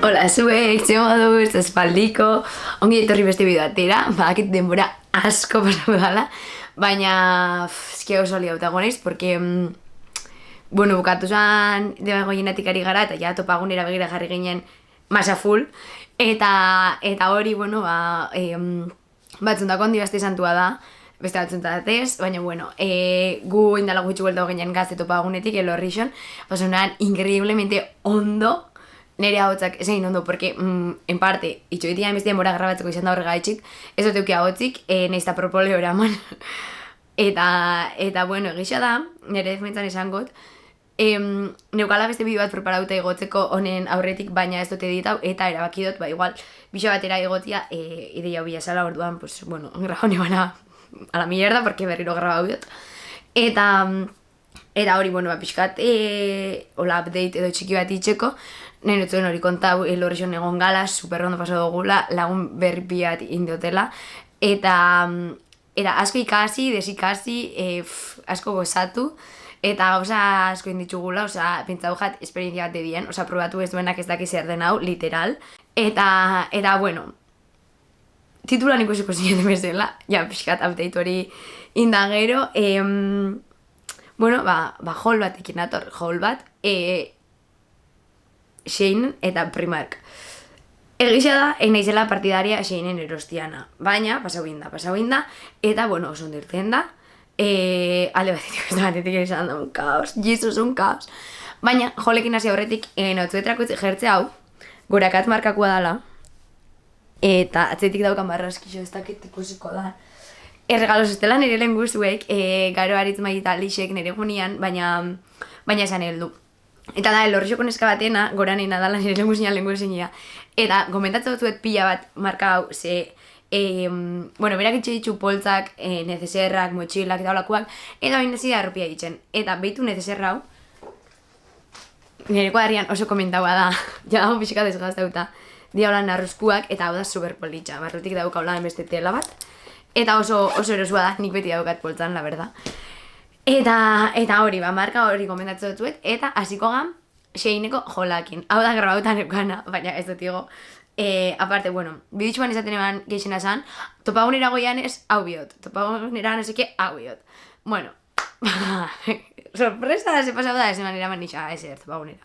Hola, zuek, ze moduz, espaldiko, ongi etorri beste bideo atera, badakit denbora asko pasatu dala, baina eske oso liauta gonaiz, porque, bueno, bukatu zan demago jenatik ari gara, eta ja topagunera begira jarri ginen masa full, eta hori, bueno, batzuntako handi beste santua da, beste batzuntatez, baina, bueno, gu indala gutxi buelta ginen gazte topagunetik, elorrixon, pasunan increíblemente ondo, nire hautzak ezein ondo, porque, en parte, itxoitia emezti denbora grabatzeko izan da horregaitxik, ez dut eukia hotzik, nahiz eta propole horaman. eta, bueno, egisa da, nire defentzan esan got, neukala beste bideo bat preparauta igotzeko honen aurretik, baina ez dut editau, eta erabaki dut, igual, biso batera egotia, ideia hobia zala, orduan, pues, bueno, grabone bana a la mierda, porque berriro grabau dut. Eta hori, bueno, pixkat, hola update edo txiki bat itxeko, nahi notzuen hori kontau, elorrexon egon gala, super ondo paso dugula, lagun berri piat indiotela, eta asko ikasi, desikasi, asko gozatu, eta gauza asko inditxugula, pentsau jat, esperientzia bat edien, probatu ez duenak ez daki zer den hau, literal, eta bueno, titulan ikusiko zinetan bezala, ja, pixkat update hori indagero, bueno, haul batekin nator, haul bat, Sheinen eta Primark. Egisa da, naizela partidaria Sheinen erostiana, baina pasau inda, eta, bueno, oso ondirten da, alde batetik izan da un kaos, Jesus, un kaos. Baina, jolekin hasi horretik, notzuetrako jertze hau, gorakat markakoa dala, eta atzetik daukan barraskixo ez dakit ikusiko da. Erregalos estela nire lehen guzuek, garo haritz maita lixek nire gunian, baina esan heldu. Eta da, elorrixoko neska batena, gora nina dala nire lehen guzinia. Eta, komentatzen dut pila bat marka hau, ze, bueno, berak itxe ditu poltzak, neceserrak, motxilak eta olakoak, eta bain desi da erropia ditzen. Eta behitu neceserra hau, nire kuadrian oso komentaua da, ja dago pixika desgaztauta, diaulan narruzkuak, eta hau da superpolitxa, barrutik dauka hola beste tela bat. Eta oso erosua da, nik beti daukat poltzan, la verdad. Eta hori, marka hori komentatzen dutuet, eta hasiko gan Sheineko jolakin. Hau da grabautan eukana, baina ez dut digo. Aparte, bueno, biditxuan esaten eban geixena zan, topagunera goian ez, hau biot. Topagunera no seke, hau biot. Bueno, sorpresa se pasau da, ese manera manixa, ese topagunera.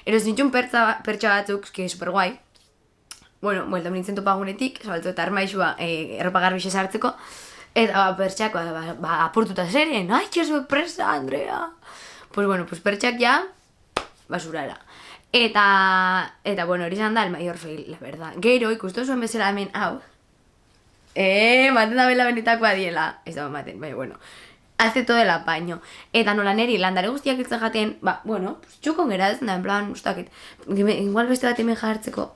Eros nintxun pertsa batzuk, que super guai. Bueno, buelta nintzen topagunetik, zabaltu eta armaixua erropa garbixe sartzeko, eta pertsak, apurtuta zeren, ai, que sorpresa, Andrea! Pues bueno, pertsak ja, basurara. Eta bueno, hori izan da, el mayor fail, la verdad. Gero, ikustu zuen bezala hemen, hau, maten da bela benetakoa diela, ez da maten, bai, bueno, hace todo el apaño. Eta nola neri, landare guztiak iltzen jaten, bueno, txukon gera ez, en plan, ustakit, igual beste bat hemen jartzeko,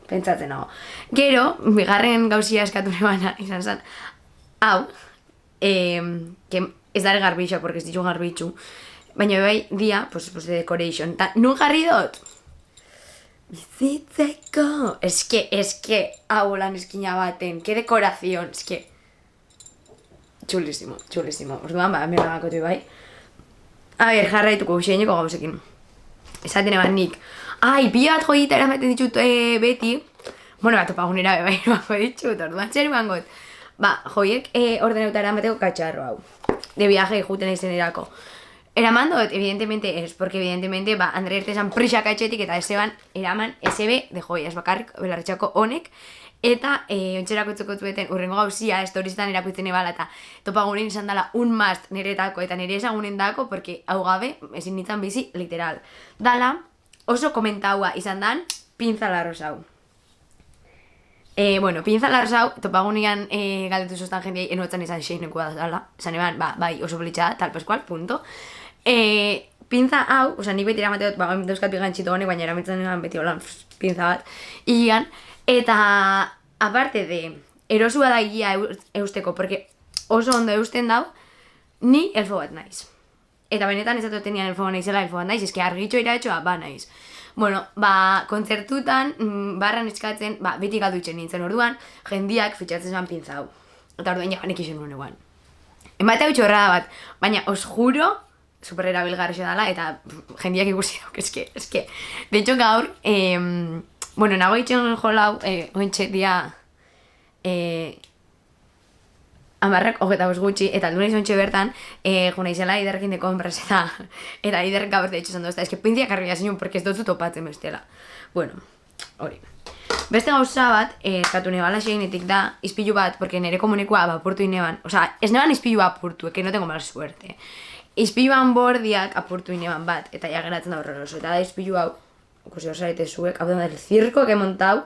pentsatzen nago. Gero, bigarren gauzia eskatu nebana izan zen, hau, que ez dara garbitxo, porque ez ditu garbitxu, baina bai dia, pues de decoration, eta nun jarri dut? Bizitzeko, eske, hau lan eskina baten, que decoración, eske, chulísimo, orduan, megagakotu bai. A ver, jarraituko Sheineko gauzekin, esaten eban nik, ai, pila bat joita eramaten ditut beti, bueno, topagunera bai bako ditut, orduan zer bangot. Joiek ordeneuta eramateko katxarro hau, de viaje juten izenerako. Eraman dut, evidentemente ez, porque evidentemente, Andre ertezan prisa katxetik eta ezeban eraman SB de joias bakarrik, belarritxako honek, eta ontserako txokotueten urrengo gauzia, estorizetan erakutzen ebala, eta topagunen izan dela un must niretako eta nire ezagunen dako, porque hau gabe, ezin nintzen bizi, literal. Dala, oso komentaua izan dan, pinza la rosau. Bueno, pinza la rosau, topagunean galdetu zoztan jendeai, enuetzen izan Sheinekoa dala, esan eban, bai, oso belitxa, tal pascual, punto. Pinza hau, nik beti eramate dut, dauzkat bigan txito honek, baina eramitzen eban beti holan pinza bat, igan, eta aparte de, erosua da egia eusteko, porque oso ondo eusten dau, ni elfo bat naiz. Eta benetan ez dut tenian elfo naizela elfo bat naiz, eske argitxo iratxoa, naiz. Bueno, kontzertutan, barran eskatzen, beti galdu itxen nintzen orduan, jendiak fitxatzen zan pinza hau. Eta orduan jabanek izan nuen eguan. Emaite hau txorrada bat, baina os juro, super erabilgarria dela, eta jendiak ikusi dauk, eske. De hecho, gaur, Bueno, nago itxen jolau, ointxe dia... Amarrak hogeta gutxi, eta aldu nahi zontxe bertan, juna izela iderrekin de compras eta iderrek gabertu ditxu zondo, ez que pintiak argia zinun, porque ez dutzu topatzen bestela. Bueno, hori. Beste gauza bat, eskatu nebala xeinetik da, izpilu bat, porque nire komunikoa apurtu ineban, osea, ez neban izpilua apurtu, que no tengo mala suerte. Izpiluan bordiak apurtu ineban bat, eta ja geratzen da horroroso, eta da izpilu hau, ikusi hor zarete zuek, hau del circo que he montau,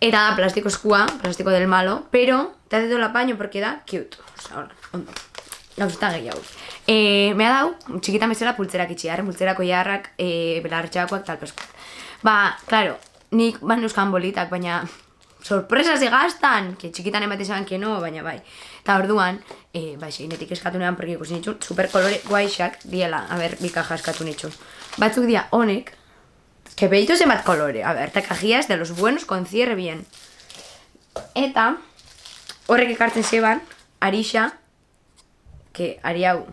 eta da plastiko eskua, plastiko del malo, pero te hace todo el apaño porque da cute. Osa, hola, ondo. Gauzeta gehiago. Me ha dau, txikita mesera pultzerak itxiar, pultzerako jarrak, belartxakoak, talpeskoak. Ba, claro, nik ban euskan bolitak, baina sorpresas egastan, que txikitan emate zaban que no, baina bai. Eta orduan, ba, xeinetik eskatu neban, porque ikusi nitxun, super kolore guaixak diela, a ber, bikaja eskatu nitxun. Batzuk dia honek, que behitu zenbat kolore, a ber, takajillas de los buenos con cierre bien. Eta, horrek ekartzen zeban, Arixa, que ari hau,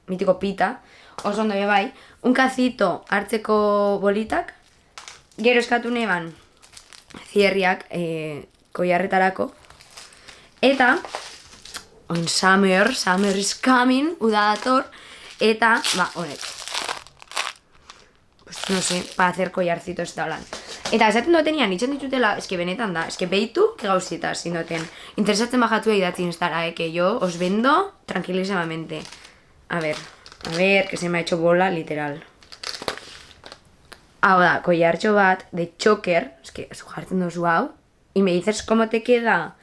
mitiko pita, oso ondo bai, un kacito hartzeko bolitak, gero eskatu neban, zierriak, koiarretarako, eta, oin summer is coming, uda dator, eta, ba, honek. Pues no sé, para hacer collarcitos eta holan. Eta esaten dutenian, itxen ditutela, eske benetan da, eske behitu, que gauzitas, sinoten. Interesatzen bajatu idatzi instala, que yo os vendo tranquilísimamente. A ver, que se me ha hecho bola, literal. Hau da, collartxo bat, de choker, eske, zu jartzen dozu hau, y me dices cómo te queda,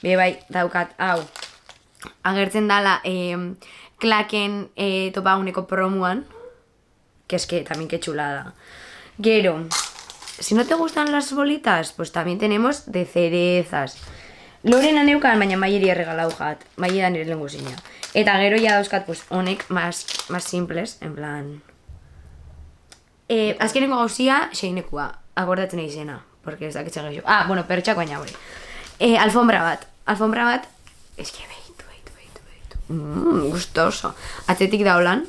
bai, daukat, hau, agertzen dala, klaken topaguneko promuan, que es que también qué chulada. Gero, si no te gustan las bolitas, pues también tenemos de cerezas. Lorena neukan, baina maieri erregalau jat. Maiedan nire lengusina. Eta gero ya dauzkat, pues, honek más simples, en plan... azkeneko gauzia, xeinekua. Akordatzen izena, porque ez dakitxe gehiago. Ah, bueno, pertxak baina hori. Alfombra bat, es que beitu. Gustoso. Atzetik daulan.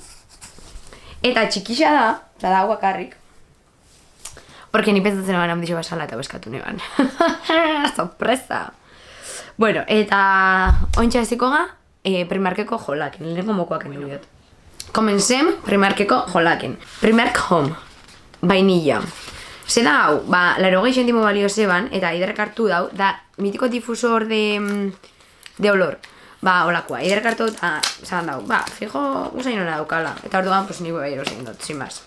Eta txikixa da, eta da guakarrik. Porque ni pentsatzen eban hamdixo basala eta beskatu neban. Sorpresa! Bueno, eta ointxa eziko ga, Primarkeko jolaken, lehenko mokoak enu diot. Komenzem Primarkeko jolaken. Primark Home, vainilla. Ze da hau, ba, 80 zentimo balio zeban, eta iderrek hartu dau, da mitiko difusor de olor. Ba, holakoa, iderrek hartu eta zaban dau, ba, fijo, usain hona daukala. Eta orduan, pues niko behiro zein dut, sin más.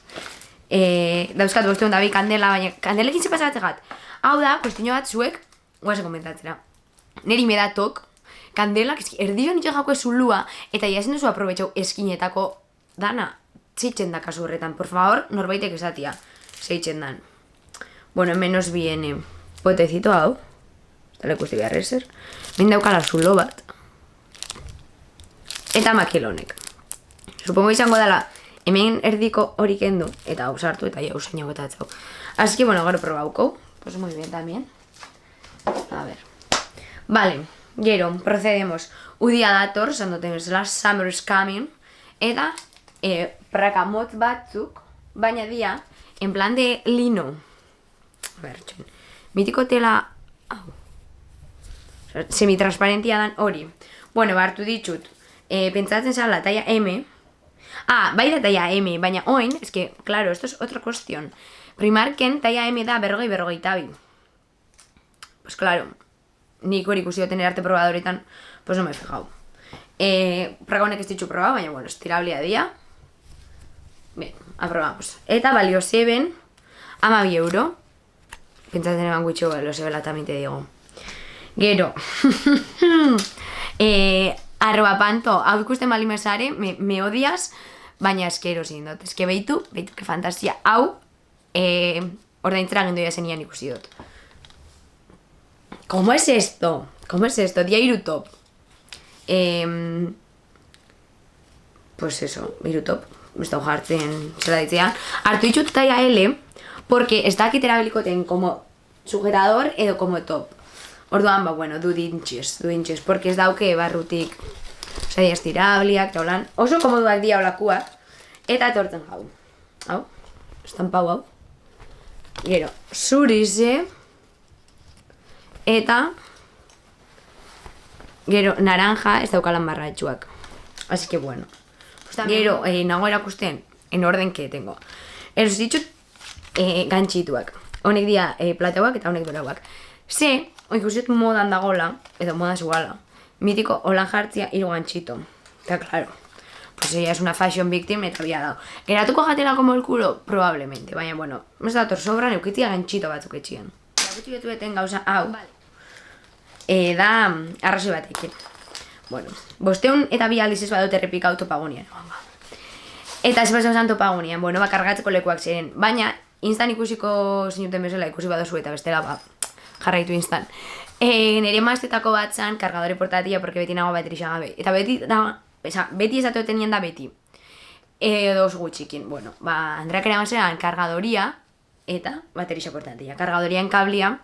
Dauzkat bostu hondabi kandela, baina kandelekin ze pasatzegat. Hau da, kuestino bat zuek, guazen komentatzera. Neri me datok, kandelak, erdizio nitxo jako ezulua, eta jasen duzu aprobetxau eskinetako dana, txitzen da kasu horretan. Por favor, norbaitek esatia, zeitzen dan. Bueno, menos viene. Potecito hau, eta lekusti beharrezer. Min daukala zulo bat. Eta makilonek. Supongo izango dela, hemen erdiko hori kendu, eta hau sartu, eta jau zein agotatzau. Así que, bueno, gero probauko. Pues muy bien también. A ver. Vale, gero, procedemos. Udia dator, zandoten bezala, summer is coming. Eta, prakamotz batzuk, baina dia, en plan de lino. A ver, txin. Mitiko tela, hau. Semitransparentia dan hori. Bueno, hartu ditut. Pentsatzen zala, talla M. Ah, bai da talla M, baina oin, es que, claro, esto es otra cuestión. Primarken talla M da berrogeita bi. Pues claro, nik hori ikusi tener arte probadoretan, pues no me he fijado. Pragaonek ez ditxu proba, baina, bueno, estirablia dia. Bien, aprobamos. Eta balio zeben, 12 euro. Pentsatzen eban gutxo, lo zebela también te digo. Gero. Arrobapanto, hau ikusten bali mesare, me odias, baina eskero zin dut. Eske behitu, que fantasia. Hau, ordaintzera gendoia zenian ikusi dut. ¿Cómo es esto? Dia irutop. Pues eso, irutop. Me estau jartzen, zela ditzean. Hartu ditut talla L, porque ez dakit erabilikoten como sujetador edo como top. Orduan, ba, bueno, du inches, porque ez dauke barrutik, osea, estirabliak, eta holan, oso komoduak dia olakuak, eta etortzen jau. Hau, estampau hau. Gero, zurize, Eta gero naranja ez daukalan barratxuak. Así que bueno. Gero, nago erakusten, en orden que tengo. Eros ditut gantzituak. Honek dira platauak eta honek dorauak. Ze, ikusiot modan dagola, edo moda zugala, mitiko holan jartzia 3 gantzito. Eta claro, pues ella es una fashion victim eta bia dao. Geratuko jatela como el culo? Probablemente, baina bueno, ez dator sobran eukitzia gantzito batzuk etxian. Gutxi betueten gauza hau, da arrazoi batekin. Bueno, 502 aldiz ez badut errepikau Topagonian. Eta ez pasau zan Topagonian, bueno, kargatzeko lekuak ziren. Baina, instan ikusiko zinuten bezala, ikusi badozu eta bestela, jarraitu instan. Nire maztetako bat zan, kargadore portatila, porque beti nago baterixa gabe. Eta beti esatu tenien da beti. Edo oso gutxikin, bueno, Andreak ere amazeran kargadoria eta baterixa portatila. Kargadorian kablia,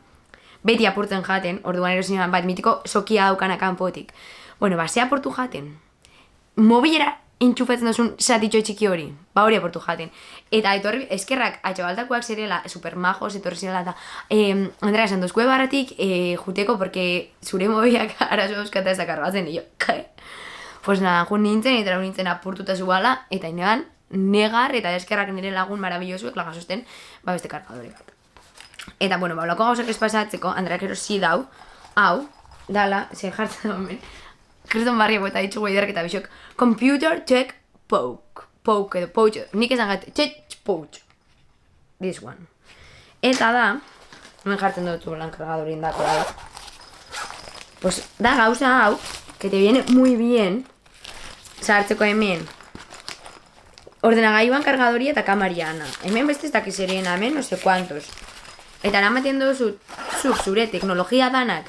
beti apurtzen jaten, orduan erosinan bat mitiko sokia daukana kanpotik. Bueno, ze aportu jaten. Mobilera intxufatzen duzun satitxo txiki hori, hori aportu jaten. Eta etorri, eskerrak, atxabaltakoak zerela, supermajos, etorri zirela eta Andrea, esan dozkue barratik juteko, porque zure mobilak arazo euskata ez da kargatzen, y yo, kai. Pues nada, jun nintzen, eta nintzen apurtuta zuala, eta inean, negar, eta eskerrak nire lagun marabillosuek lagasosten, beste kargadore bat. Eta, bueno, olako gauzak ez pasatzeko, Andreak erosi dau, hau, dala, zer jartzen domen, Kriston barriako eta ditzugu idarketa bisok, computer check poke edo pouch, nik esan gait, check pouch, this one. Eta da, hemen jartzen dutu lan kargadorin dako da. Pues da gauza hau, que te viene muy bien, sartzeko hemen, ordenagailuan kargadoria eta kamariana. Hemen beste ez dakizeriena, hemen no sé cuantos. Eta eramaten duzu zure teknologia danak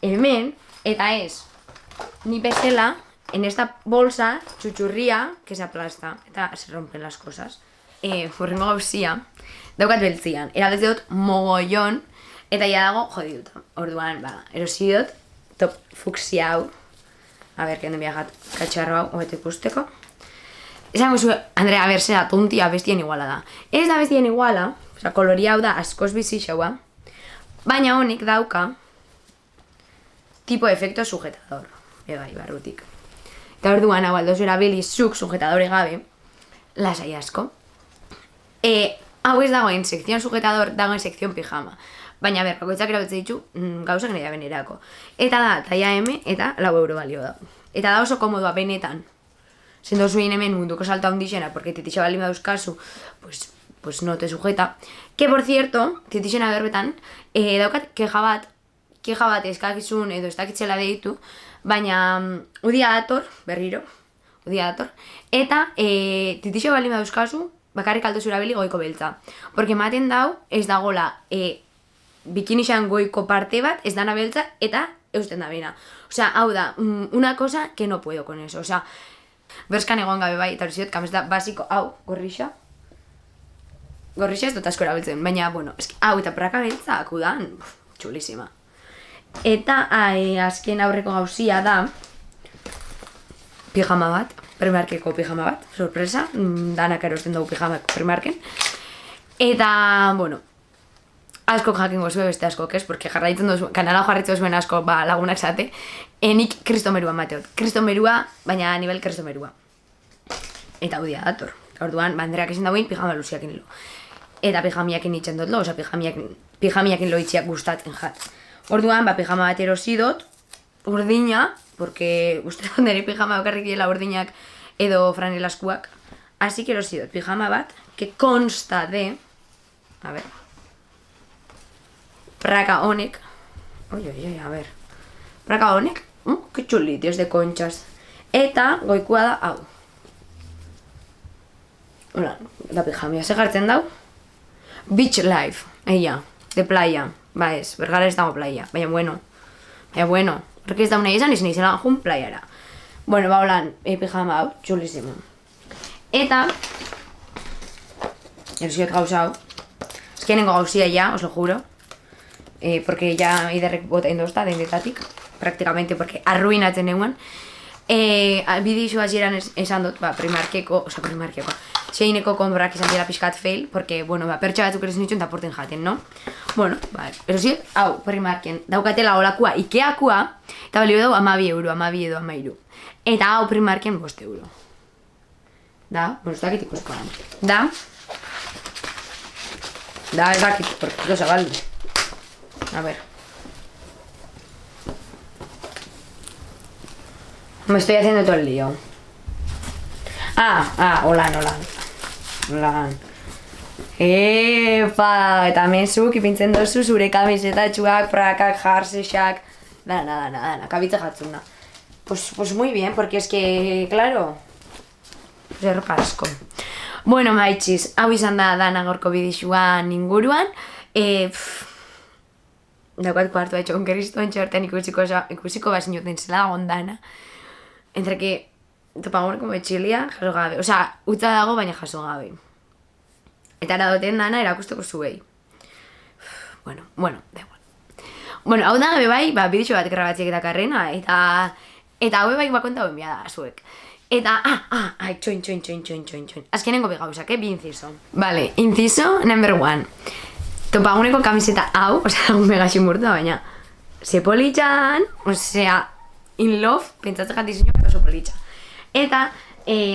hemen, eta ez, ni bezala, en esta bolsa, chuchurría, que se aplasta, eta se rompen las cosas. Horrengo gauzia, daukat beltzian, eraldez dut mogollon, eta ya dago jodiduta. Orduan, erosi dut, top fuksia hau, a ver, kenden biagat katxarro hau, hobeto ikusteko. Esango zu, Andrea, a ber, zera, tontia bestien iguala da. Ez da bestien iguala, oza, koloria hau da askoz bizixaua, baina honek dauka tipo efecto sujetador. Bai, barrutik. Eta orduan, hau aldozu erabili zuk sujetadore gabe, lasai asko. Hau ez dagoen sekzion sujetador, dagoen sekzion pijama. Baina, ber, bakoitzak erabiltzen ditu gauzak nire benerako. Eta da, taia M eta 4 euro balio da. Eta da oso komodoa benetan. Zendo zuen hemen munduko salto handixena, porque titixea bali dauzkazu, pues no te sujeta. Que, por cierto, titixena berbetan, daukat keja bat eskakizun edo ez dakitzela deitu, baina udia dator, berriro, udia dator, eta titixo bali dauzkazu, bakarrik aldo zurabili goiko beltza. Porque ematen dau, ez dagola bikinixan goiko parte bat, ez dana beltza, eta eusten da bena. Osea, hau da, una cosa que no puedo con eso. Osea, berskan egon gabe bai, eta horreziot, kamesta basiko, hau, gorrixa ez dut asko erabiltzen, baina, bueno, hau eta praka beltza, akudan, txulísima. Eta azken aurreko gauzia da pijama bat, Primarkeko pijama bat, sorpresa, danak erosten dugu pijamak Primarken. Eta, bueno, asko jakingo zuen beste asko, ez? Porque jarraitzen duzu, kanala jarraitzen zuen asko lagunak zate, nik kristomerua mateot. Kristomerua, baina nivel kristomerua. Eta hau dia dator. Orduan, banderak ezin dagoen pijama luziakin lo. Eta pijamiakin itxen dut lo, oza, pijamiakin lo itxiak gustatzen jat. Orduan, pijama bat erosi dut, urdina, porque uste dut nire pijama okarrik diela urdinak edo franelaskuak. Así que erosi dut, pijama bat, que consta de, a ver, praka honek, a ver, praka honek, que chulitios de conchas. Eta goikua da hau. Hola, la pijamia se jartzen dau. Beach life, ella, de playa. Ba ez, Bergara ez dago playa, baina bueno. Horrek ez dauna izan, izan izan jun playara. Bueno, ba holan, pijama hau, txulísimo. Eta, erosiot gauza hau. Ezkenengo gauzia ya, os lo juro. Porque ya iderrek bota indozta, dendetatik. Prácticamente, porque arruinatzen eguan. Bidixo hasieran esan dut, Primarkeko, Sheineko konbrak izan dira pixkat fail, porque, bueno, pertsa batzuk erosin dituen eta porten jaten, no? Bueno, erosi, hau, Primarken, daukatela olakua Ikeakua, eta balio dugu 12 euro, 12 edo 13. Eta hau Primarken 5 euro. Da, bueno, ez dakit ikusiko da. Da, ez dakit, porque lo zabaldu. A ver. Me estoy haciendo todo el lío. Holan. Epa, eta mezuk ipintzen dozu zure kamisetatxuak, prakak, jarsexak, dana, kabitza jatzuna. Pues muy bien, porque es que, claro, erropa asko. Bueno, maitxiz, hau izan da dana gorko bidixuan inguruan. Daukat kuartu etxo, onkerriztuen txorten ikusiko bazinuten zela gondana. Entre que topagun como etxilia, jaso gabe. Osea, utza dago, baina jaso gabe. Eta aradoten dana erakusteko zuei. Bueno, da igual. Bueno, hau da gabe bai, bidixo bat grabatziek eta karrena, eta hau bai bakonta hoen bia da, zuek. Eta, txoin. Azkenengo bi gauzak, bi inciso. Vale, inciso number 1. Topaguneko kamiseta hau, osea, un mega ximurta, baina sepolitxan, osea, in love, pentsatzen jat diseño, oso politxa. Eta,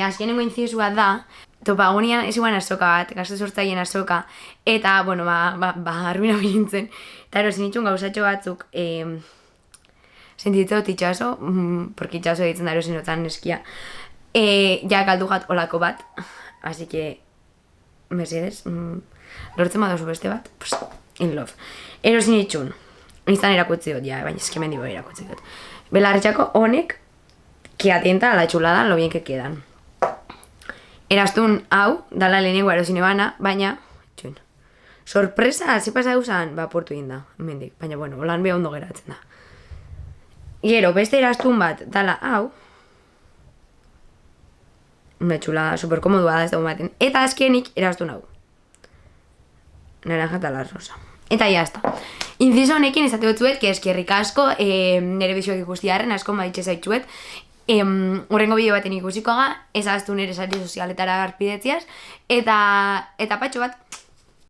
azkenengo incizua da, topagunian ez iguan azoka bat, gazte sortzaien azoka, eta, bueno, arruina bilintzen, eta erosin itxun gauzatxo batzuk, sentitzeu itxaso, porque itxaso ditzen da erosin otan eskia, ja galdu gat olako bat, así que, Mercedes, lortzen badozu beste bat, pues, in love. Erosin itxun, izan erakutzi dut, ja, baina eskemen dibo erakutzi dut. Belarretxako honek, que atenta a la chulada lo bien que quedan. Erastun hau, dala lehenengo erosin ebana, baina, txuin. Sorpresa, ze pasa usan, portu egin da, mendik, baina, bueno, holan beha ondo geratzen da. Gero, beste erastun bat, dala hau, txulada, superkomodua da ez dago baten, eta azkenik erastun hau. Naranja eta la rosa. Eta jazta. Inciso honekin esate gotzuet, que eskerrik asko, nire bizuek ikustiarren, asko maitxe zaitxuet, horrengo bideo baten ikusikoaga, ezaztu nire sari sozialetara garpidetziaz, eta patxo bat,